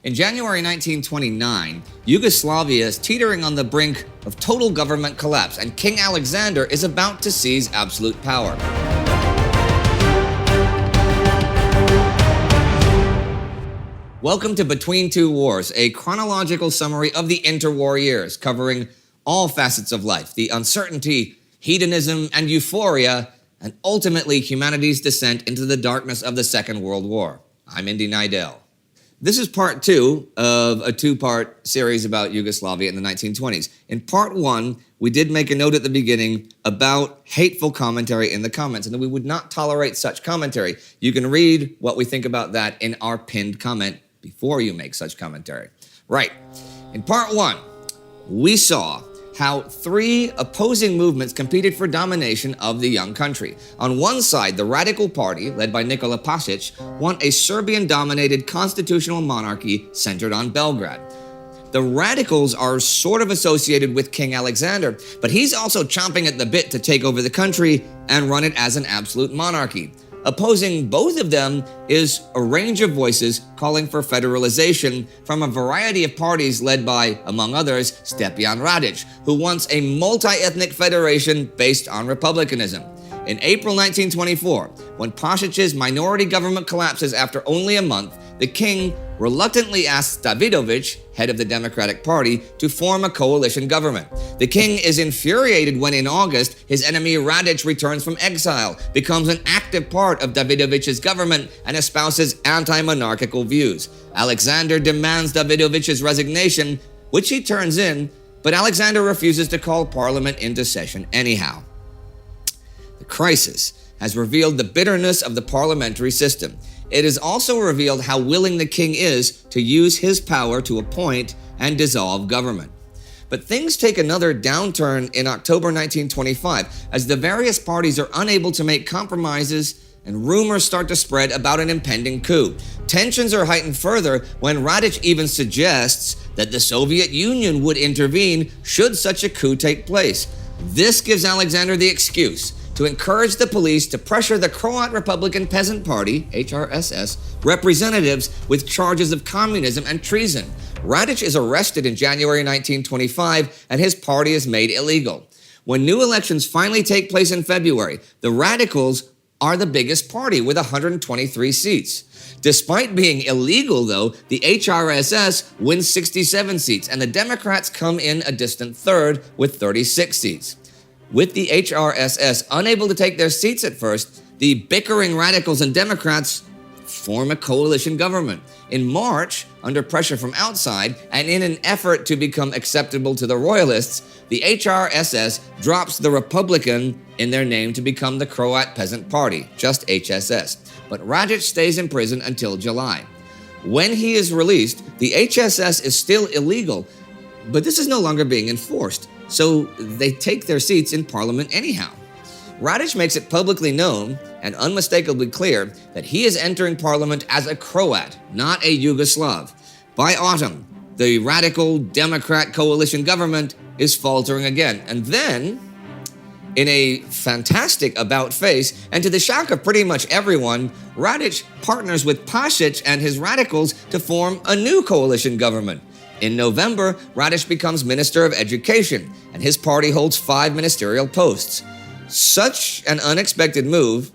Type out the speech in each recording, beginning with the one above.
In January 1929, Yugoslavia is teetering on the brink of total government collapse, and King Alexander is about to seize absolute power. Welcome to Between Two Wars, a chronological summary of the interwar years, covering all facets of life, the uncertainty, hedonism, and euphoria, and ultimately humanity's descent into the darkness of the Second World War. I'm Indy Neidell. This is part two of a two-part series about Yugoslavia in the 1920s. In part one, we did make a note at the beginning about hateful commentary in the comments, and that we would not tolerate such commentary. You can read what we think about that in our pinned comment before you make such commentary. Right. In part one, we saw how three opposing movements competed for domination of the young country. On one side, the Radical Party, led by Nikola Pasic, want a Serbian-dominated constitutional monarchy centered on Belgrade. The Radicals are sort of associated with King Alexander, but he's also chomping at the bit to take over the country and run it as an absolute monarchy. Opposing both of them is a range of voices calling for federalization from a variety of parties led by, among others, Stjepan Radic, who wants a multi-ethnic federation based on republicanism. In April 1924, when Pasic's minority government collapses after only a month, the king reluctantly asks Davidovic, head of the Democratic Party, to form a coalition government. The king is infuriated when in August, his enemy Radic returns from exile, becomes an active part of Davidovic's government, and espouses anti-monarchical views. Alexander demands Davidovic's resignation, which he turns in, but Alexander refuses to call parliament into session anyhow. The crisis has revealed the bitterness of the parliamentary system. It has also revealed how willing the king is to use his power to appoint and dissolve government. But things take another downturn in October 1925 as the various parties are unable to make compromises and rumors start to spread about an impending coup. Tensions are heightened further when Radic even suggests that the Soviet Union would intervene should such a coup take place. This gives Alexander the excuse to encourage the police to pressure the Croat Republican Peasant Party, HRSS, representatives with charges of communism and treason. Radic is arrested in January 1925, and his party is made illegal. When new elections finally take place in February, the Radicals are the biggest party with 123 seats. Despite being illegal, though, the HRSS wins 67 seats, and the Democrats come in a distant third with 36 seats. With the HRSS unable to take their seats at first, the bickering radicals and Democrats form a coalition government. In March, under pressure from outside, and in an effort to become acceptable to the royalists, the HRSS drops the Republican in their name to become the Croat Peasant Party, just HSS. But Radic stays in prison until July. When he is released, the HSS is still illegal, but this is no longer being enforced. So they take their seats in parliament anyhow. Radic makes it publicly known and unmistakably clear that he is entering parliament as a Croat, not a Yugoslav. By autumn, the radical Democrat coalition government is faltering again. And then, in a fantastic about-face, and to the shock of pretty much everyone, Radic partners with Pasic and his radicals to form a new coalition government. In November, Radic becomes Minister of Education, and his party holds 5 ministerial posts. Such an unexpected move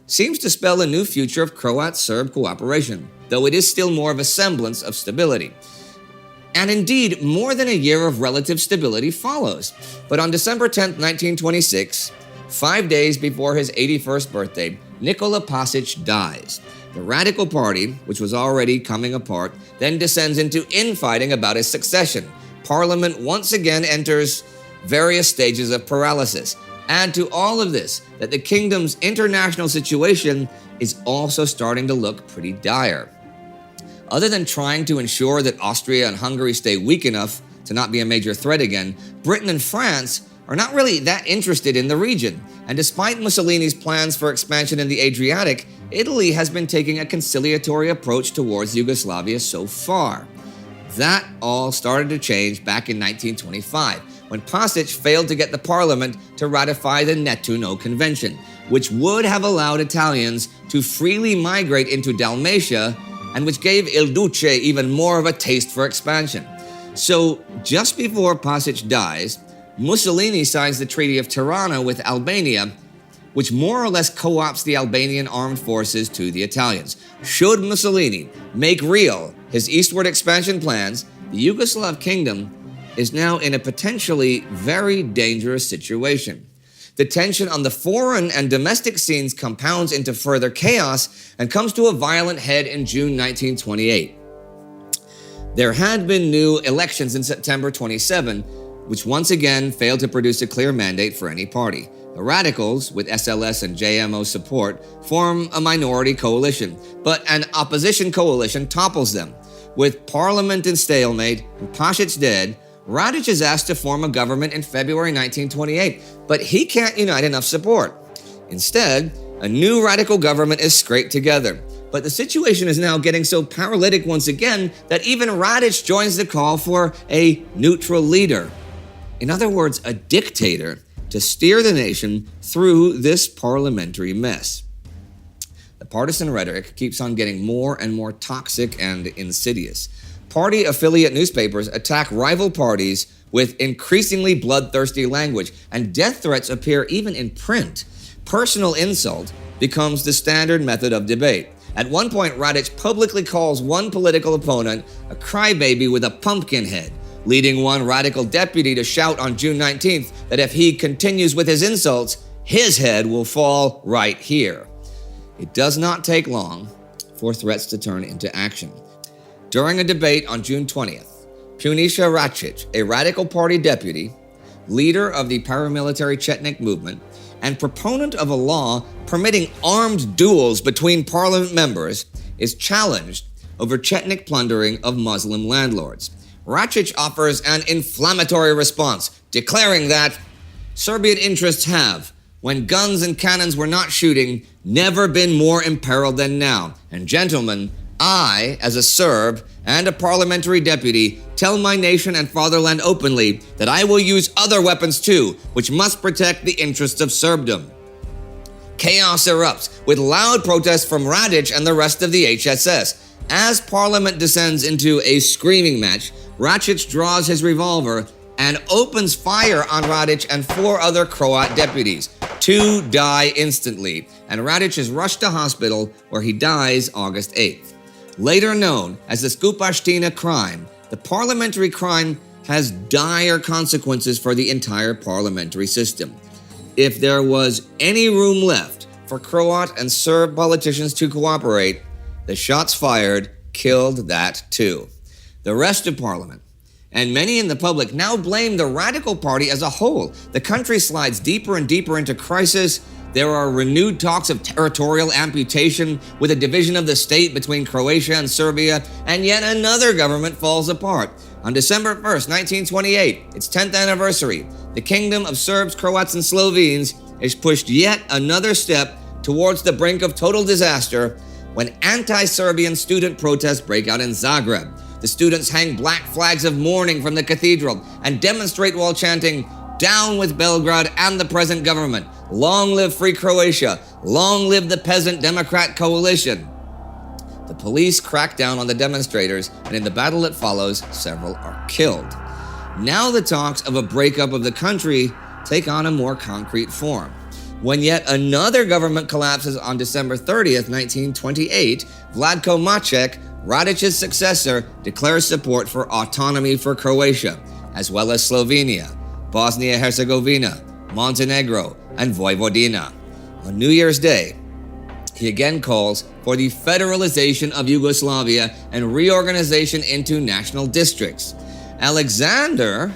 seems to spell a new future of Croat-Serb cooperation, though it is still more of a semblance of stability. And indeed, more than a year of relative stability follows. But on December 10, 1926, 5 days before his 81st birthday, Nikola Pasic dies. The Radical Party, which was already coming apart, then descends into infighting about his succession. Parliament once again enters various stages of paralysis. Add to all of this that the kingdom's international situation is also starting to look pretty dire. Other than trying to ensure that Austria and Hungary stay weak enough to not be a major threat again, Britain and France are not really that interested in the region. And despite Mussolini's plans for expansion in the Adriatic, Italy has been taking a conciliatory approach towards Yugoslavia so far. That all started to change back in 1925, when Pasic failed to get the parliament to ratify the Nettuno Convention, which would have allowed Italians to freely migrate into Dalmatia and which gave Il Duce even more of a taste for expansion. So, just before Pasic dies, Mussolini signs the Treaty of Tirana with Albania, which more or less co-opts the Albanian armed forces to the Italians. Should Mussolini make real his eastward expansion plans, the Yugoslav kingdom is now in a potentially very dangerous situation. The tension on the foreign and domestic scenes compounds into further chaos and comes to a violent head in June 1928. There had been new elections in September 27, which once again failed to produce a clear mandate for any party. The radicals, with SLS and JMO support, form a minority coalition, but an opposition coalition topples them. With parliament in stalemate and Pasic dead, Radic is asked to form a government in February 1928, but he can't unite enough support. Instead, a new radical government is scraped together. But the situation is now getting so paralytic once again that even Radic joins the call for a neutral leader. In other words, a dictator to steer the nation through this parliamentary mess. The partisan rhetoric keeps on getting more and more toxic and insidious. Party affiliate newspapers attack rival parties with increasingly bloodthirsty language, and death threats appear even in print. Personal insult becomes the standard method of debate. At one point, Radic publicly calls one political opponent a crybaby with a pumpkin head, leading one radical deputy to shout on June 19th that if he continues with his insults, his head will fall right here. It does not take long for threats to turn into action. During a debate on June 20th, Puniša Račić, a radical party deputy, leader of the paramilitary Chetnik movement, and proponent of a law permitting armed duels between parliament members, is challenged over Chetnik plundering of Muslim landlords. Račić offers an inflammatory response, declaring that Serbian interests have, when guns and cannons were not shooting, never been more imperiled than now. And gentlemen, I, as a Serb and a parliamentary deputy, tell my nation and fatherland openly that I will use other weapons too, which must protect the interests of Serbdom. Chaos erupts, with loud protests from Radic and the rest of the HSS. As parliament descends into a screaming match, Račić draws his revolver and opens fire on Radic and 4 other Croat deputies. 2 die instantly, and Radic is rushed to hospital where he dies August 8th. Later known as the Skupština crime, the parliamentary crime has dire consequences for the entire parliamentary system. If there was any room left for Croat and Serb politicians to cooperate, the shots fired killed that too. The rest of Parliament, and many in the public, now blame the Radical Party as a whole. The country slides deeper and deeper into crisis. There are renewed talks of territorial amputation with a division of the state between Croatia and Serbia, and yet another government falls apart. On December 1st, 1928, its 10th anniversary, the Kingdom of Serbs, Croats and Slovenes is pushed yet another step towards the brink of total disaster when anti-Serbian student protests break out in Zagreb. The students hang black flags of mourning from the cathedral and demonstrate while chanting, "Down with Belgrade and the present government. Long live free Croatia. Long live the peasant democrat coalition." The police crack down on the demonstrators, and in the battle that follows, several are killed. Now the talks of a breakup of the country take on a more concrete form. When yet another government collapses on December 30th, 1928, Vlatko Maček, Radic's successor, declares support for autonomy for Croatia, as well as Slovenia, Bosnia-Herzegovina, Montenegro, and Vojvodina. On New Year's Day, he again calls for the federalization of Yugoslavia and reorganization into national districts. Alexander,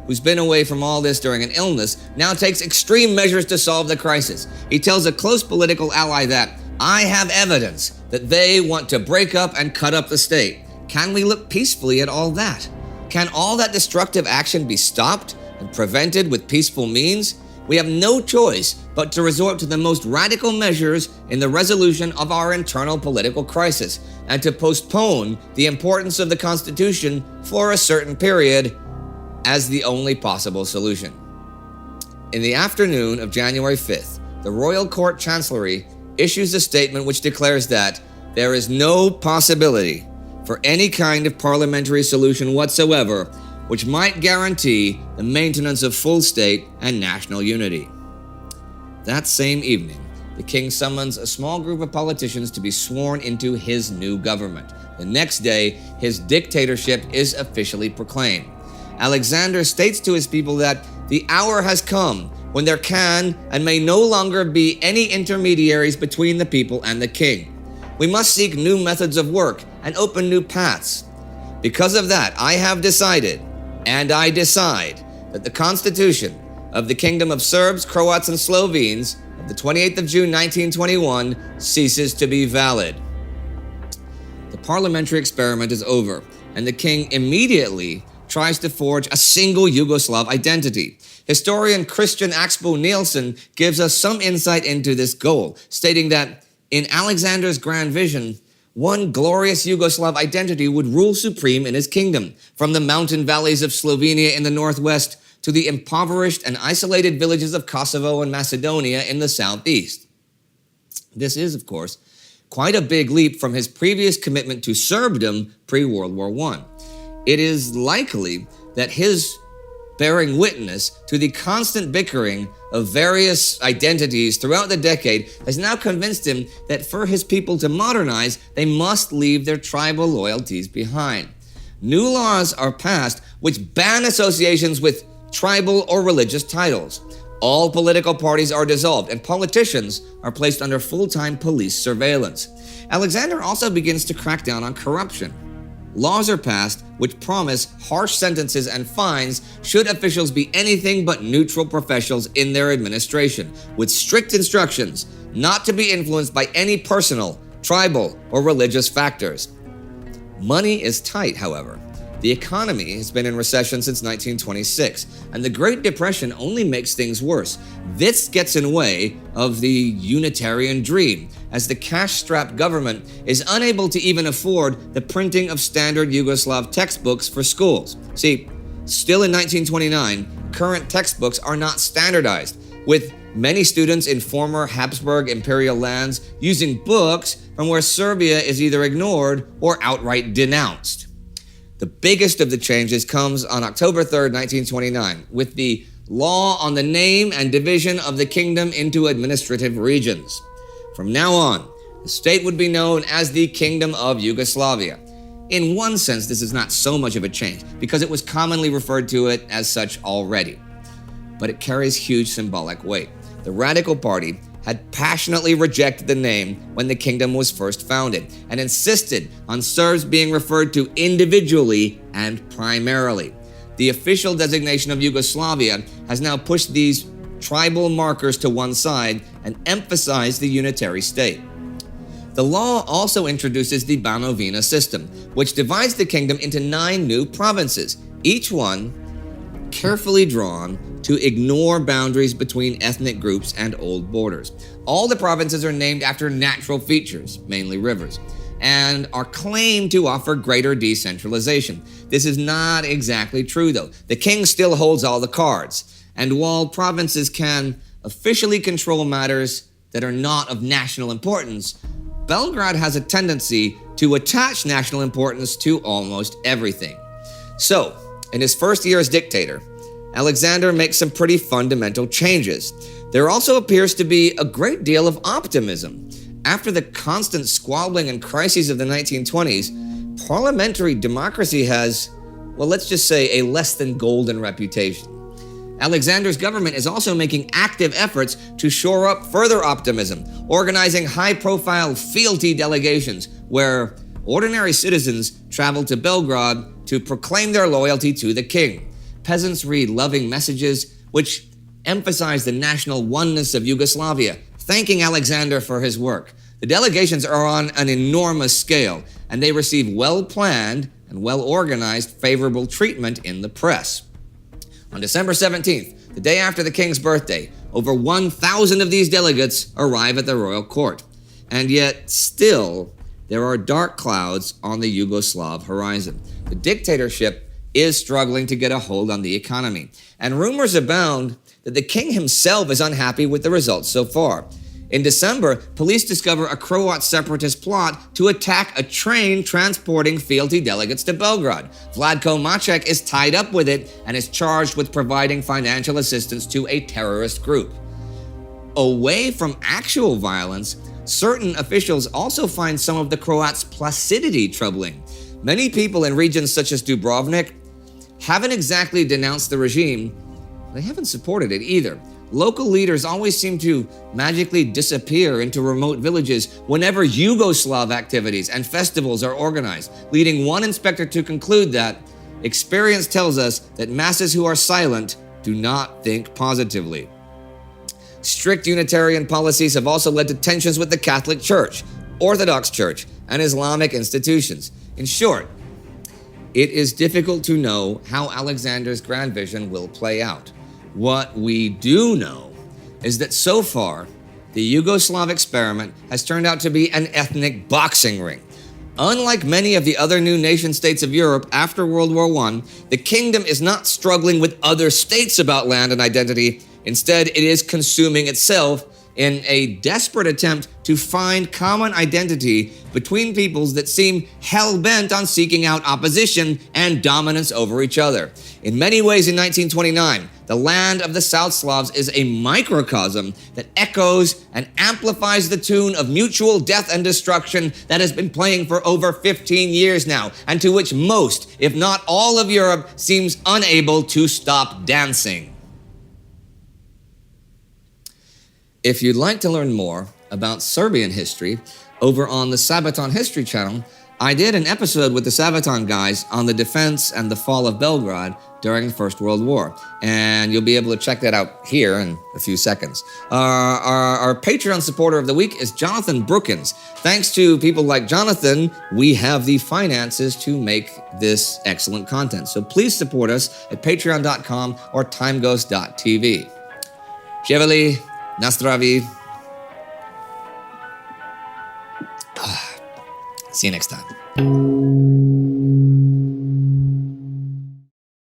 who's been away from all this during an illness, now takes extreme measures to solve the crisis. He tells a close political ally that, "I have evidence that they want to break up and cut up the state. Can we look peacefully at all that? Can all that destructive action be stopped and prevented with peaceful means? We have no choice but to resort to the most radical measures in the resolution of our internal political crisis and to postpone the importance of the Constitution for a certain period as the only possible solution." In the afternoon of January 5th, the Royal Court Chancellery issues a statement which declares that there is no possibility for any kind of parliamentary solution whatsoever which might guarantee the maintenance of full state and national unity. That same evening, the king summons a small group of politicians to be sworn into his new government. The next day, his dictatorship is officially proclaimed. Alexander states to his people that the hour has come when there can and may no longer be any intermediaries between the people and the king. We must seek new methods of work and open new paths. Because of that, I have decided, and I decide, that the Constitution of the Kingdom of Serbs, Croats and Slovenes of the 28th of June 1921 ceases to be valid. The parliamentary experiment is over, and the king immediately tries to forge a single Yugoslav identity. Historian Christian Axbo Nielsen gives us some insight into this goal, stating that in Alexander's grand vision, one glorious Yugoslav identity would rule supreme in his kingdom, from the mountain valleys of Slovenia in the northwest to the impoverished and isolated villages of Kosovo and Macedonia in the southeast. This is, of course, quite a big leap from his previous commitment to Serbdom pre-World War I. It is likely that his bearing witness to the constant bickering of various identities throughout the decade has now convinced him that for his people to modernize, they must leave their tribal loyalties behind. New laws are passed which ban associations with tribal or religious titles. All political parties are dissolved, and politicians are placed under full-time police surveillance. Alexander also begins to crack down on corruption. Laws are passed which promise harsh sentences and fines should officials be anything but neutral professionals in their administration, with strict instructions not to be influenced by any personal, tribal, or religious factors. Money is tight, however. The economy has been in recession since 1926, and the Great Depression only makes things worse. This gets in the way of the Unitarian dream, as the cash-strapped government is unable to even afford the printing of standard Yugoslav textbooks for schools. See, still in 1929, current textbooks are not standardized, with many students in former Habsburg imperial lands using books from where Serbia is either ignored or outright denounced. The biggest of the changes comes on October 3rd, 1929, with the law on the name and division of the kingdom into administrative regions. From now on, the state would be known as the Kingdom of Yugoslavia. In one sense, this is not so much of a change, because it was commonly referred to it as such already. But it carries huge symbolic weight. The Radical Party had passionately rejected the name when the kingdom was first founded, and insisted on Serbs being referred to individually and primarily. The official designation of Yugoslavia has now pushed these tribal markers to one side and emphasized the unitary state. The law also introduces the Banovina system, which divides the kingdom into 9 new provinces, each one carefully drawn to ignore boundaries between ethnic groups and old borders. All the provinces are named after natural features, mainly rivers, and are claimed to offer greater decentralization. This is not exactly true, though. The king still holds all the cards, and while provinces can officially control matters that are not of national importance, Belgrade has a tendency to attach national importance to almost everything. So, in his first year as dictator, Alexander makes some pretty fundamental changes. There also appears to be a great deal of optimism. After the constant squabbling and crises of the 1920s, parliamentary democracy has, well, let's just say, a less than golden reputation. Alexander's government is also making active efforts to shore up further optimism, organizing high-profile fealty delegations where ordinary citizens travel to Belgrade to proclaim their loyalty to the king. Peasants read loving messages which emphasize the national oneness of Yugoslavia, thanking Alexander for his work. The delegations are on an enormous scale, and they receive well-planned and well-organized favorable treatment in the press. On December 17th, the day after the king's birthday, over 1,000 of these delegates arrive at the royal court. And yet, still, there are dark clouds on the Yugoslav horizon. The dictatorship is struggling to get a hold on the economy, and rumors abound that the king himself is unhappy with the results so far. In December, police discover a Croat separatist plot to attack a train transporting fealty delegates to Belgrade. Vladko Macek is tied up with it and is charged with providing financial assistance to a terrorist group. Away from actual violence, certain officials also find some of the Croats' placidity troubling. Many people in regions such as Dubrovnik haven't exactly denounced the regime. They haven't supported it either. Local leaders always seem to magically disappear into remote villages whenever Yugoslav activities and festivals are organized, leading one inspector to conclude that experience tells us that masses who are silent do not think positively. Strict Unitarian policies have also led to tensions with the Catholic Church, Orthodox Church, and Islamic institutions. In short, it is difficult to know how Alexander's grand vision will play out. What we do know is that so far, the Yugoslav experiment has turned out to be an ethnic boxing ring. Unlike many of the other new nation-states of Europe after World War I, the kingdom is not struggling with other states about land and identity. Instead, it is consuming itself in a desperate attempt to find common identity between peoples that seem hell-bent on seeking out opposition and dominance over each other. In many ways, in 1929, the land of the South Slavs is a microcosm that echoes and amplifies the tune of mutual death and destruction that has been playing for over 15 years now, and to which most, if not all of Europe, seems unable to stop dancing. If you'd like to learn more about Serbian history, over on the Sabaton History channel, I did an episode with the Sabaton guys on the defense and the fall of Belgrade during the First World War, and you'll be able to check that out here in a few seconds. Our Patreon supporter of the week is Jonathan Brookins. Thanks to people like Jonathan, we have the finances to make this excellent content. So please support us at patreon.com or timeghost.tv. Chevali, Nastravi. See you next time.